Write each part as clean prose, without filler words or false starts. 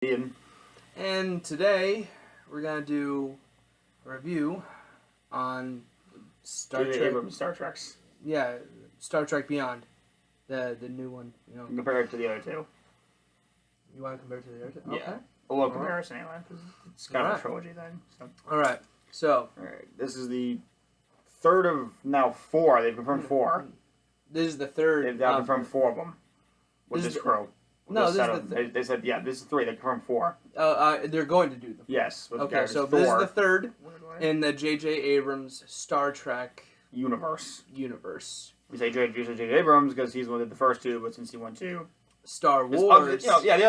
Ian. And today we're gonna do a review on Star Trek. Abrams Star Treks. Yeah, Star Trek Beyond, the new one. You know, Compare it to the other two. you want to compare it to the other two? Yeah. Okay. A little comparison anyway, because it's kind of a Alright. trilogy then. So. All right. So. Alright, this is the third of now four. They've confirmed four. This is the third. They've now confirmed four of them with this crew. No, this is the they said, yeah, this is three. They confirmed four. they're going to do them. Yes. Okay, so this is the third in the J.J. Abrams Star Trek universe. We say J.J. Abrams because he's the one that did the first two, but since he won two, Star Wars. He's kind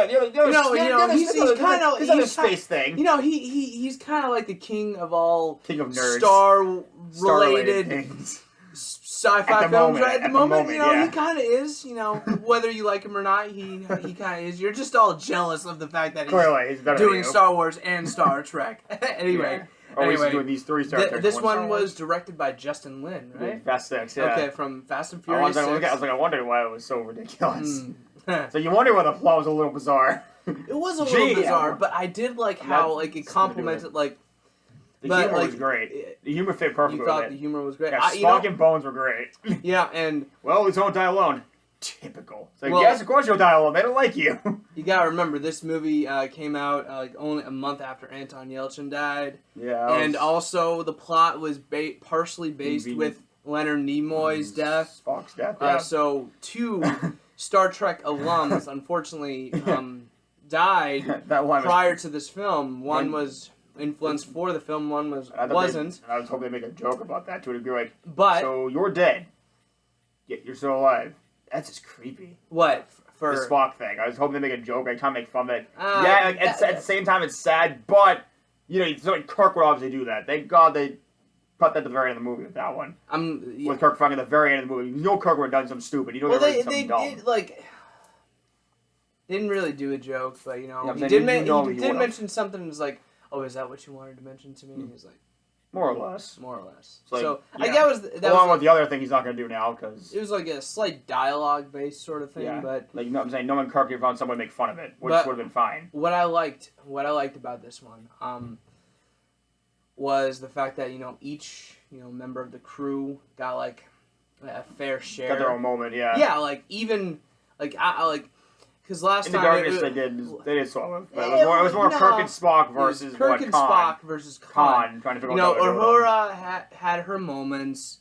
of he's a space thing. You know, he's kind of like the king of all king of nerds, star-related things. Sci-fi films right at the moment. You know, yeah. he kind of is. You know, whether you like him or not, he kind of is. You're just all jealous of the fact that he's doing Star Wars and Star Trek. Anyway. Yeah. He's doing these three Star Trek. This one was directed by Justin Lin, right? Fast 6, yeah. Okay, from Fast and Furious 6. I wondered why it was so ridiculous. So you wonder why the plot was a little bizarre. It was a little bizarre, but I did like how it complemented the humor was great. The humor fit perfectly. You thought the humor was great. Yeah, Spock and Bones were great. Yeah, and well, we don't die alone. Typical. It's like, yes, of course you'll die alone. They don't like you. You gotta remember, this movie came out only a month after Anton Yelchin died. Yeah. And also the plot was partially based with Leonard Nimoy's death. Spock's death. Yeah. So two Star Trek alums, unfortunately, died prior to this film. One was influenced for the film, one wasn't. I was hoping they'd make a joke about that to a degree. Like, but so you're dead, yet you're still alive. That's just creepy. What? For the Spock thing. I was hoping they make a joke. I try to make fun of it. At the same time, it's sad, but you know, so Kirk would obviously do that. Thank God they put that to the very end of the movie with that one. With Kirk fucking at the very end of the movie. You know Kirk would have done something stupid. You know they something dumb. Didn't really do a joke, but you know, he did mention something. Was like, "Oh, is that what you wanted to mention to me?" And he's like, more or less. So I guess that along was with the other thing he's not going to do now, because it was like a slight dialogue-based sort of thing. Yeah. But like, you know what I'm saying, no one Kirk could have found someone to make fun of it, which would have been fine. What I liked about this one, was the fact that each member of the crew got like a fair share. Got their own moment, yeah. Yeah, like even because last in time the darkness they did sort of, but it was more Kirk and Spock versus Spock versus Khan. Trying to figure out Uhura had her moments.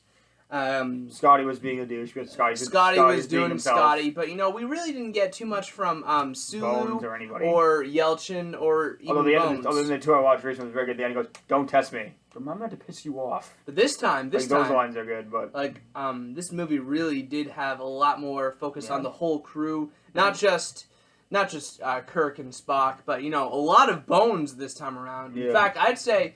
Scotty was being a douche, but Scotty was doing Scotty, but we really didn't get too much from Sulu or Yelchin or even Bones. Other than the two I watched recently was very good. At the end, he goes, "Don't test me. I'm not to piss you off." But this time, those lines are good. But this movie really did have a lot more focus on the whole crew, not just Kirk and Spock, but a lot of Bones this time around. In fact, I'd say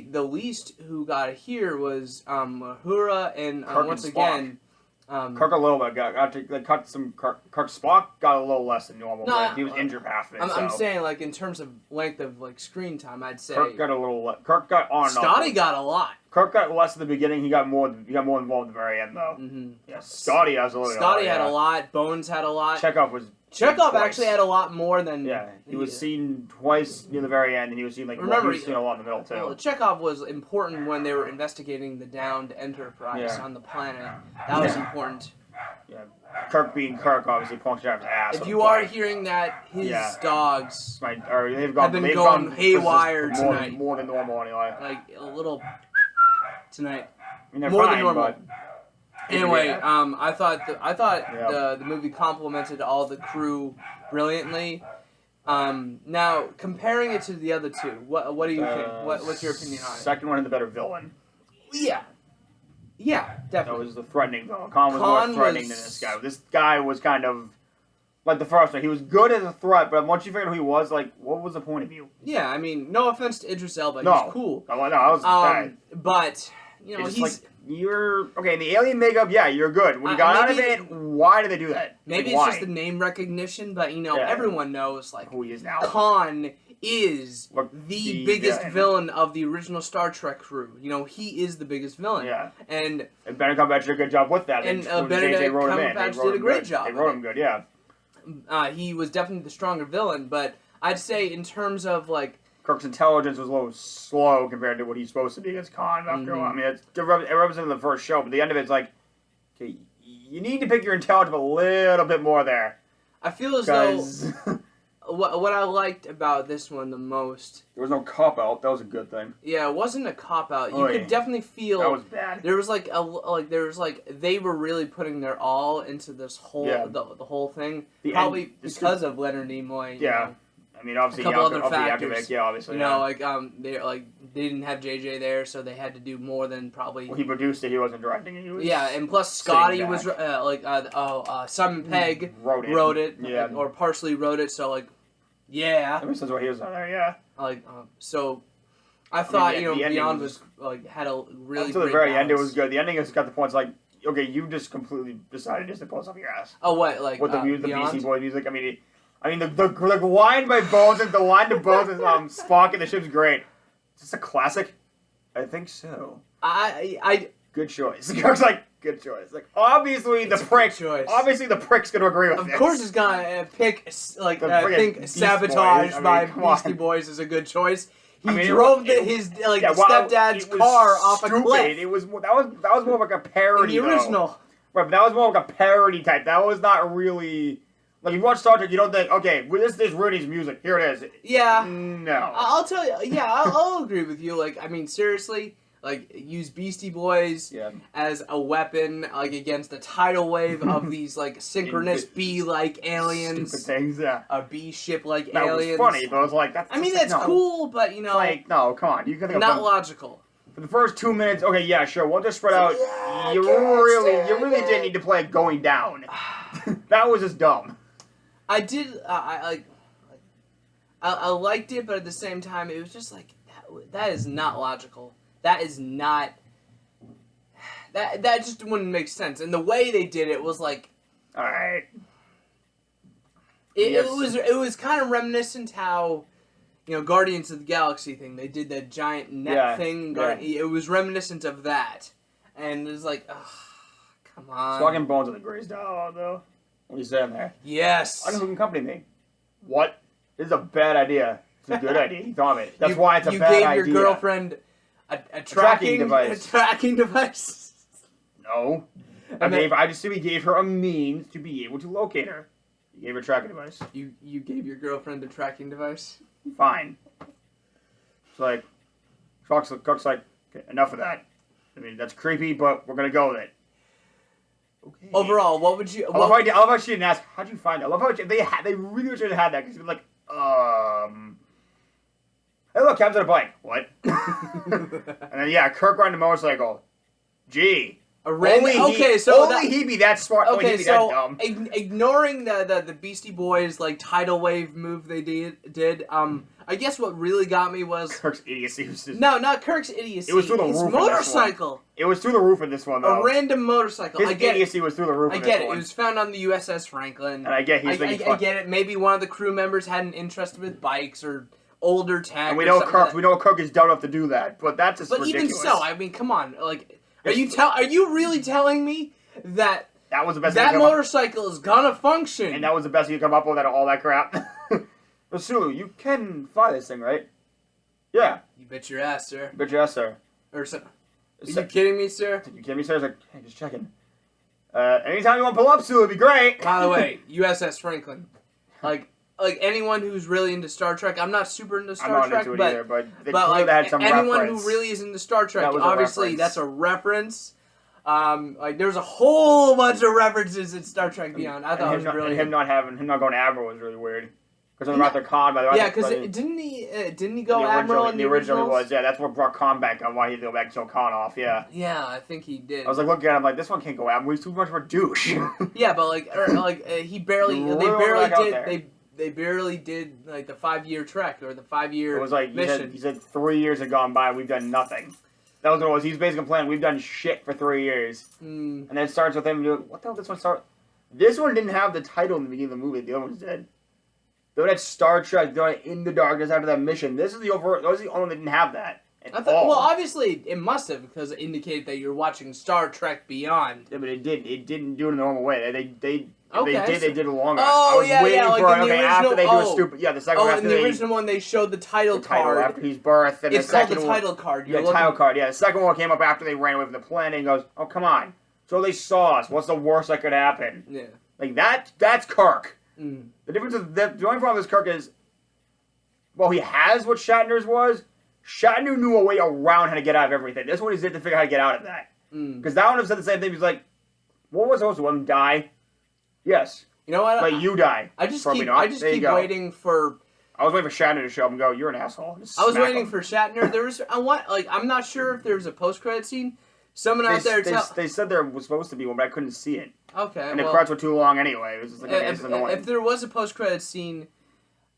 the least who got here was Uhura and once again. Kirk a little bit cut some. Kirk Spock got a little less than normal. But he was injured half of it. I'm saying in terms of length of screen time, I'd say Kirk got a little. Kirk got on. Scotty got a lot. Kirk got less at the beginning. He got more involved at the very end, though. Mm-hmm. Yeah, Scotty has a little. Scotty had a lot. Bones had a lot. Checkoff actually had a lot more than. Yeah, he was seen twice near the very end, and he was seen he was seen a lot in the middle too. Well, Checkoff was important when they were investigating the downed Enterprise on the planet. That was important. Yeah, Kirk being Kirk obviously punched out his ass. If you are hearing that, his dogs have been going haywire tonight. More than normal, anyway. Like a little tone they're more fine, than normal. But anyway, I thought the movie complemented all the crew brilliantly. Now comparing it to the other two, what do you think? What's your opinion on it? Second one had the better villain. Yeah, definitely. That was the threatening villain. Khan was more threatening than this guy. This guy was kind of like the first one. He was good as a threat, but once you figured out who he was, what was the point of you? Yeah, I mean, no offense to Idris Elba, he's cool. No, I was bad. But he's you're okay in the alien makeup. Yeah, you're good. When you got out of it, why did they do that? Maybe it's just the name recognition, but everyone knows who he is now. Khan is the biggest villain of the original Star Trek crew. He is the biggest villain. Yeah. And Benedict Cumberbatch did a good job with that. And Benedict Cumberbatch did a great job. They wrote him good, yeah. He was definitely the stronger villain, but I'd say in terms of like Kirk's intelligence was a little slow compared to what he's supposed to be as Khan after a while. I mean, it represented the first show, but the end of it's like, okay, you need to pick your intelligence a little bit more there. I feel as though what I liked about this one the most. There was no cop out. That was a good thing. Yeah, it wasn't a cop out. You could definitely feel that was bad. There was they were really putting their all into this whole the whole thing. Probably because of Leonard Nimoy. Yeah. You know. I mean, obviously, a couple other factors. Yeah, obviously. You know, they didn't have JJ there, so they had to do more than probably. Well, he produced it. He wasn't directing it. He was and plus Scotty was Simon Pegg wrote it, or partially wrote it. So yeah. Ever since he was on there, yeah. So. I thought Beyond was had a really until the very balance. End. It was good. The ending has got the points like. Okay, you just completely decided just to pull us off your ass. Oh, what? Like with the Beastie Boys music. I mean, the line by Bones and the line to Bones and Spock and the ship's great. Is this a classic? I think so. Good choice. Kirk's like, good choice. Like, obviously the prick. Obviously the prick's gonna agree with this. Of course, he's gonna pick think Sabotage by Beastie Boys is a good choice. He drove his stepdad's car off a cliff. That was more like a parody. In the original, right? But that was more like a parody type. That was not really. Like, you watch Star Trek, you don't think, okay, this is Rudy's music. Here it is. Yeah. No. I'll tell you. Yeah, I'll agree with you. Seriously, use Beastie Boys as a weapon, against the tidal wave of these, synchronous bee-like aliens. Stupid things, yeah. A bee ship-like that aliens. That was funny, but I was like, that's cool, but, no, come on. You can think not logical. For the first 2 minutes, okay, yeah, sure, we'll just spread out. You really didn't need to play it going down. That was just dumb. I did. I liked it, but at the same time, it was just that is not logical. That is not. That just wouldn't make sense. And the way they did it was all right. It was kind of reminiscent how, Guardians of the Galaxy thing. They did that giant net thing. It was reminiscent of that, and it was come on. Spock and Bones are the greatest dialogue, though. What are you saying there? Yes. I know who can accompany me. What? This is a bad idea. It's a good idea. He thought of it. That's why it's a bad idea. You gave your girlfriend a tracking device. A tracking device? No. I just simply gave her a means to be able to locate her. You gave her a tracking device. You gave your girlfriend a tracking device? Fine. It's Cook's like, okay, enough of that. I mean, that's creepy, but we're going to go with it. Okay. Overall, what would you... I love how she didn't ask, how'd you find it? I love how they really should have had that, because you'd be like, hey, look, Captain's on a bike. What? And then, Kirk riding a motorcycle. Gee. Only he'd be that smart. Okay, be that dumb. Ignoring the Beastie Boys, tidal wave move they did, I guess what really got me was... Kirk's idiocy. No, not Kirk's idiocy. It was through the roof. His motorcycle. It was through the roof in this one, though. A random motorcycle. His idiocy was through the roof in this one. I get it. It was found on the USS Franklin. And I get he's thinking... I get it. Maybe one of the crew members had an interest with bikes or older tech. And we know Kirk is dumb enough to do that, but that's just ridiculous. Even so, I mean, come on. Are you really telling me that was the best that motorcycle is gonna function? And that was the best you could come up with out of all that crap? But Sulu, you can fly this thing, right? Yeah. You bet your ass, sir. Bet your ass, sir. Are you kidding me, sir? Are you kidding me, sir? I was like, hey, just checking. Anytime you want to pull up, Sulu, it'd be great. By the way, USS Franklin. Anyone who's really into Star Trek, I'm not super into Star Trek, but had some anyone reference. who really is into Star Trek, obviously that's a reference. There's a whole bunch of references in Star Trek Beyond. I thought it was brilliant. Him not going to Admiral was really weird. Because they're Khan, by the way. Yeah, because didn't he go Admiral in the original? Was, yeah. That's what brought Khan back on, why he had to go back and show Khan off, yeah. Yeah, I think he did. I was looking at him this one can't go Admiral, he's too much of a douche. Yeah, but he barely, they barely did the 5-year trek or the 5-year mission. He said 3 years had gone by, we've done nothing. That was what it was. He's basically complaining, we've done shit for 3 years. And then it starts with him doing, what the hell did this one start? This one didn't have the title in the beginning of the movie, the other ones did. They had Star Trek doing In the Darkness after that mission. This is the only one that didn't have that. Well, obviously it must have, because it indicated that you're watching Star Trek Beyond. Yeah, but it didn't. It didn't do it in the normal way. Okay. They did it longer. Oh, I was waiting like for in the original, after they do a stupid. Yeah, the second one. in the original one, they showed the title card. After he's birthed. And it's the called second the title card. Yeah, title card. Yeah, the second one came up after they ran away from the planet and goes, oh, come on. So they saw us. What's the worst that could happen? Yeah. Like, that's Kirk. Mm. The difference is, the only problem with Kirk is, well, he has what Shatner's was. Shatner knew a way around how to get out of everything. This one he's did to figure out how to get out of that. Because that one have said the same thing. He's like, what was supposed to let him die? Yes. You know what? But you die. I just keep waiting for... I was waiting for Shatner to show up and go, you're an asshole. I was waiting for Shatner. There was... I'm not sure if there was a post-credit scene. Someone out there... They said there was supposed to be one, but I couldn't see it. Okay, and the credits were too long anyway. It was just like, if there was a post-credit scene...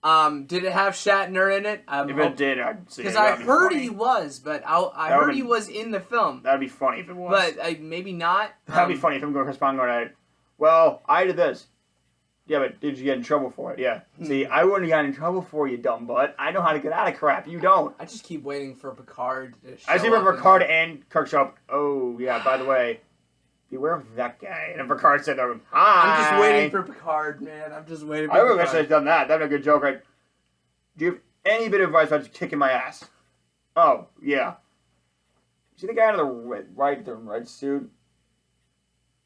did it have Shatner in it? If it did, I'd see it. Because I heard he was, but I heard he was in the film. That'd be funny if it was. But maybe not. That'd be funny if I'm going to respond going, well, I did this. Yeah, but did you get in trouble for it? Yeah. See, I wouldn't have gotten in trouble for you, dumb butt. I know how to get out of crap. You don't. I just keep waiting for Picard to show up. I see for Picard and Kirk show up. Oh, yeah, by the way, beware of that guy. And then Picard said, hi. I'm just waiting for Picard, man. I'm just waiting for Picard. I would have actually done that. That'd be a good joke, right? Do you have any bit of advice about just kicking my ass? Oh, yeah. See the guy in the red suit?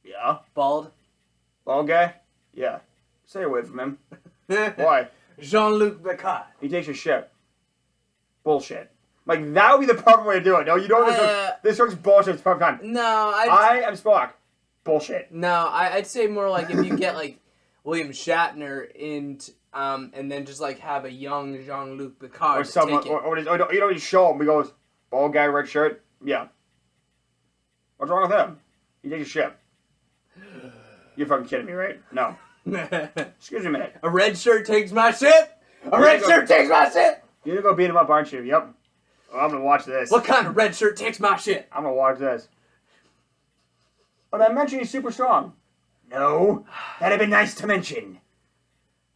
Yeah. Bald guy? Yeah. Stay away from him. Why? JeanLuc Picard. He takes your ship. Bullshit. Like, that would be the proper way to do it. No, you don't. This works bullshit. It's perfect time. No, I am Spock. Bullshit. No, I'd say more like if you get, like, William Shatner and then just, like, have a young Jean-Luc Picard or someone, or you don't just show him. He goes, bald guy, red shirt. Yeah. What's wrong with him? He takes a ship. You're fucking kidding me, right? No. Excuse me a minute. A red shirt takes my ship? A red shirt takes my ship? You're gonna go beat him up, aren't you? Yep. Oh, I'm gonna watch this. What kind of red shirt takes my ship? I'm gonna watch this. Oh, did I mention he's super strong? No. That'd have been nice to mention.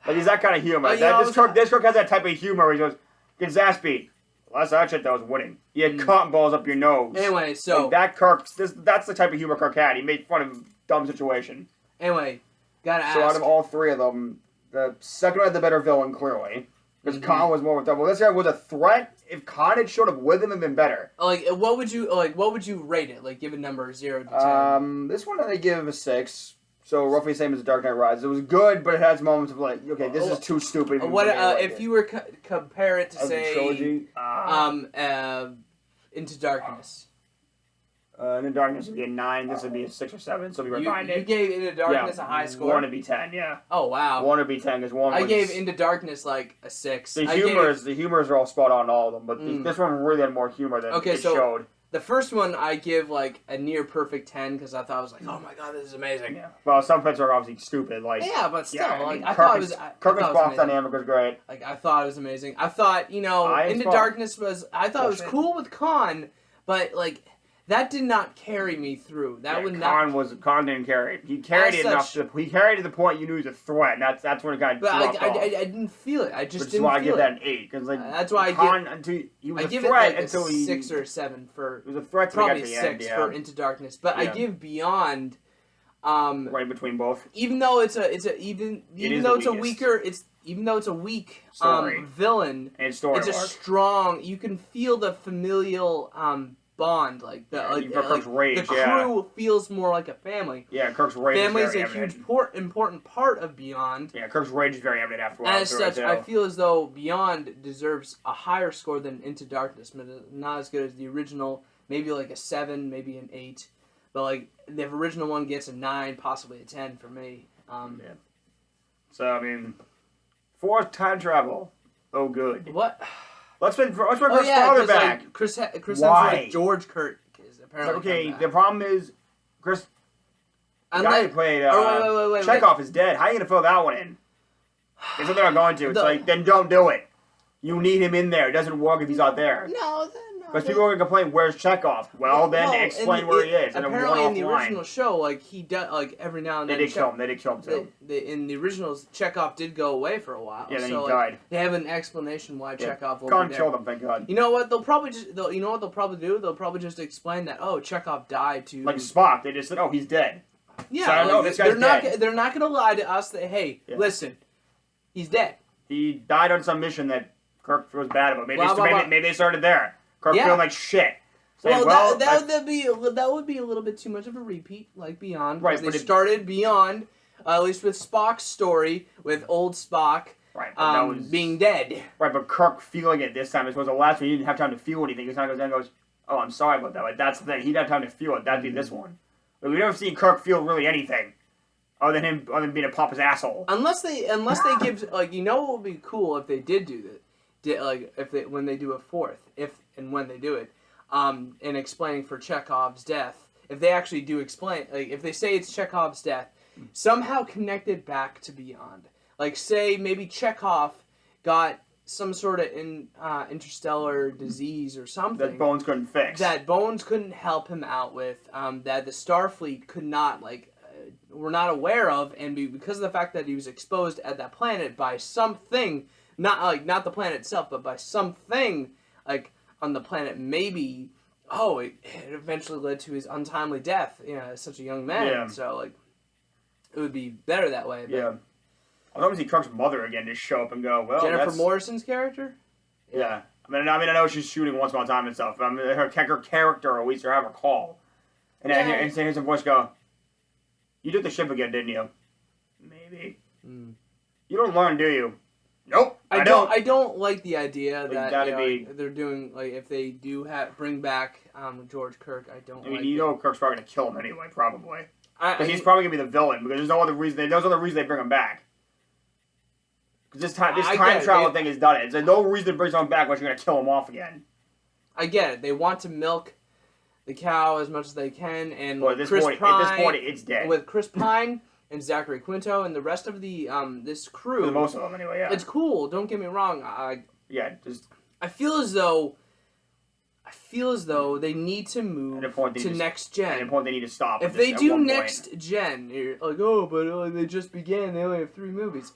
Like, he's that kind of humor. This Kirk has that type of humor where he goes, get his ass beat. Last that shit that was winning. He had cotton balls up your nose. Anyway, so... Like, that's the type of humor Kirk had. He made fun of dumb situation. Anyway, gotta ask. So out of all three of them, the second one had the better villain, clearly. Because Khan was more with them. Well, this guy was a threat. If Khan had showed up with him, it'd been better. Like, what would you rate it? Like, give a number 0 to 10. This one I give a 6. So roughly the same as Dark Knight Rises. It was good, but it has moments of like, okay, this is too stupid. What if you were compare it to say trilogy? Into Darkness? Into Darkness would be a 9. This would be a 6 or 7. So we refined it. You gave Into Darkness a high score. 1 would be 10. Yeah. Oh wow. 1 would be 10 because one. I gave Into Darkness like a 6. The humors are all spot on all of them, but this one really had more humor than it showed. The first one I give like a near perfect 10 because I thought I was like, oh my god, this is amazing. Yeah. Well, some bits are obviously stupid. Like but still, I thought it was. Kirk and Spock's dynamic was great. Like I thought it was amazing. I thought Into Darkness was. I thought it was cool with Khan, but like that did not carry me through. Khan didn't carry. He carried it enough. He carried to the point you knew he was a threat. And that's when it got dropped off. I didn't feel it. I just didn't feel it. That's why I give that an 8 because that's why Khan he was a threat until he 6 or 7 for. It was a threat to probably the 6 for Into Darkness, but I give Beyond. Right between both. Even though it's a weak villain, it's a strong. You can feel the familial bond, like Kirk's rage. The crew feels more like a family. Yeah, Kirk's rage. Family is a huge important part of Beyond. Yeah, Kirk's rage is very evident after a while. As such, I feel as though Beyond deserves a higher score than Into Darkness, but not as good as the original. Maybe like a 7, maybe an 8. But like the original one gets a 9, possibly a 10 for me. So I mean, fourth time travel. Oh, good. What? Let's bring Chris father back. Like, Chris Hemsworth, George Kirk is apparently. Okay, the problem is Chris. The guy who played Checkoff is dead. How are you gonna fill that one in? It's what they're not going to. It's like then don't do it. You need him in there. It doesn't work if he's not there. No. Because people are going to complain, where's Checkoff? Well, then explain where he is. Apparently in the original show, like, he does, like, every now and then... They did kill him, too. In the originals, Checkoff did go away for a while. Yeah, then he died. They have an explanation why Checkoff will Khan be there. killed him, thank God. You know what? They'll probably do? They'll probably just explain that, Chekhov died to... Like Spock, they just said, oh, he's dead. Yeah, so I don't know. This guy's dead. They're not gonna lie to us that listen, he's dead. He died on some mission that Kirk feels bad about. Maybe they started there. Kirk feeling like shit. Saying, that would be a little bit too much of a repeat, like Beyond. Right, they started Beyond, at least with Spock's story, with old Spock being dead. Right, but Kirk feeling it this time. It was the last one. He didn't have time to feel anything. He goes down and goes, oh, I'm sorry about that. Like, that's the thing. He didn't have time to feel it. That'd be this one. Like, we've never seen Kirk feel really anything other than being a Papa's asshole. Unless they give, like, you know what would be cool if they did do that? Like, when they do a fourth, if and when they do it. In explaining for Chekhov's death, if they actually do explain, like if they say it's Chekhov's death, somehow connect it back to Beyond. Like say maybe Chekhov got some sort of interstellar disease or something that Bones couldn't fix. That Bones couldn't help him out with. That the Starfleet could not were not aware of, and because of the fact that he was exposed at that planet by something, not the planet itself, but by something on the planet, maybe, it eventually led to his untimely death, as such a young man. Yeah. So, it would be better that way. But yeah. I'd love to see Kirk's mother again just show up and go, well, Jennifer Morrison's character? Yeah. I mean, I know she's shooting once upon a time and stuff, but I mean, her character, or at least have her call. And here's her voice go, you took the ship again, didn't you? Maybe. You don't learn, do you? Nope, I don't. I don't like the idea that they're doing if they do bring back George Kirk. I don't. Kirk's probably gonna kill him anyway, probably. Because he's probably gonna be the villain. Because there's no other reason. There's no other reason they bring him back. Because this time travel thing is done. There's no reason to bring someone back unless you're gonna kill him off again. I get it. They want to milk the cow as much as they can, and at this point, it's dead. With Chris Pine. And Zachary Quinto and the rest of the this crew. For most of them, anyway. Yeah. It's cool. Don't get me wrong. I feel as though they need to move to next gen. At a point, they need to stop. If they do next gen, you're like, but they just began. They only have 3 movies.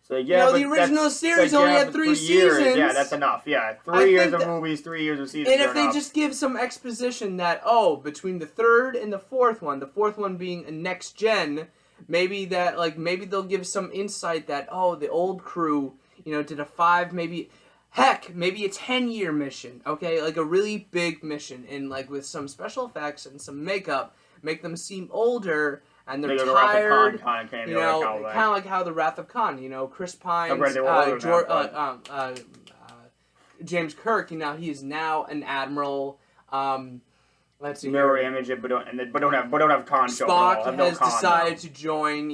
So the original series only had 3 seasons. Yeah, that's enough. Yeah, 3 years of movies, 3 years of seasons. And if they just give some exposition that between the 3rd and the 4th one, the 4th one being a next gen. Maybe they'll give some insight that the old crew did a 5 maybe a 10-year mission, okay, like a really big mission, and with some special effects and some makeup, make them seem older and they're tired, kind of like how the Wrath of Khan, Chris Pine, James Kirk, he is now an admiral. Let's see. Mirror image it, but don't have Khan show Spock has decided to join.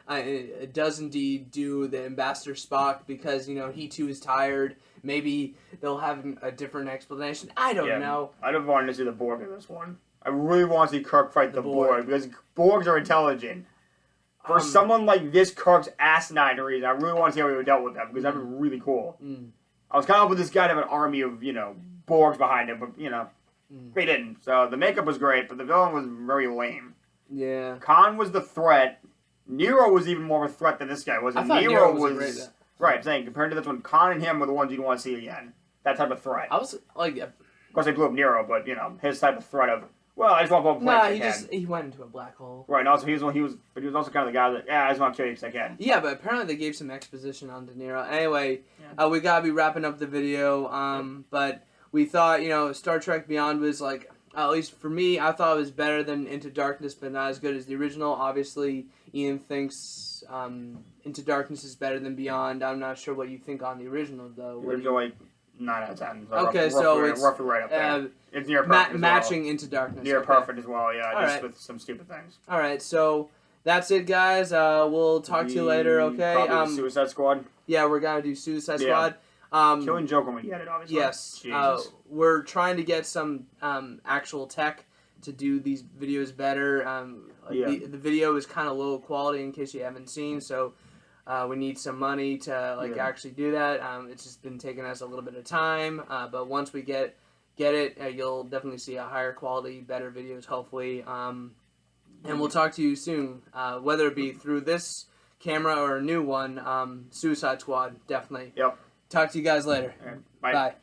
It does indeed do the Ambassador Spock because he too is tired. Maybe they'll have a different explanation. I don't know. I'd have wanted to see the Borg in this one. I really want to see Kirk fight the Borg because Borgs are intelligent. For someone like this, Kirk's asinine reason, I really want to see how he would dealt with them because that'd be really cool. I was kind of hoping this guy to have an army of Borgs behind him, but they didn't. So the makeup was great, but the villain was very lame. Yeah. Khan was the threat. Nero was even more of a threat than this guy was. I thought Nero was great. Right, I'm saying compared to this one, Khan and him were the ones you'd want to see again. That type of threat. I was like, of course they blew up Nero, but his type of threat of I just want to blow up again. He went into a black hole. Right, and also he was also kind of the guy that I just want to kill you because I can. Yeah, but apparently they gave some exposition on De Niro. Anyway, we gotta be wrapping up the video. But we thought Star Trek Beyond was at least for me, I thought it was better than Into Darkness, but not as good as the original. Obviously, Ian thinks Into Darkness is better than Beyond. I'm not sure what you think on the original, though. The original, 9 out of 10. So okay, it's roughly right up there. It's near perfect matching Into Darkness. Near perfect as well, yeah, with some stupid things. All right, so that's it, guys. We'll talk to you later, okay? Suicide Squad? Yeah, we're going to do Suicide Squad. Killing Joke when we get it, obviously. Yes. We're trying to get some actual tech to do these videos better. The video is kind of low quality in case you haven't seen, so we need some money to actually do that. It's just been taking us a little bit of time, but once we get it, you'll definitely see a higher quality, better videos, hopefully. And we'll talk to you soon, whether it be through this camera or a new one. Suicide Squad, definitely. Yep. Talk to you guys later. Bye. Bye.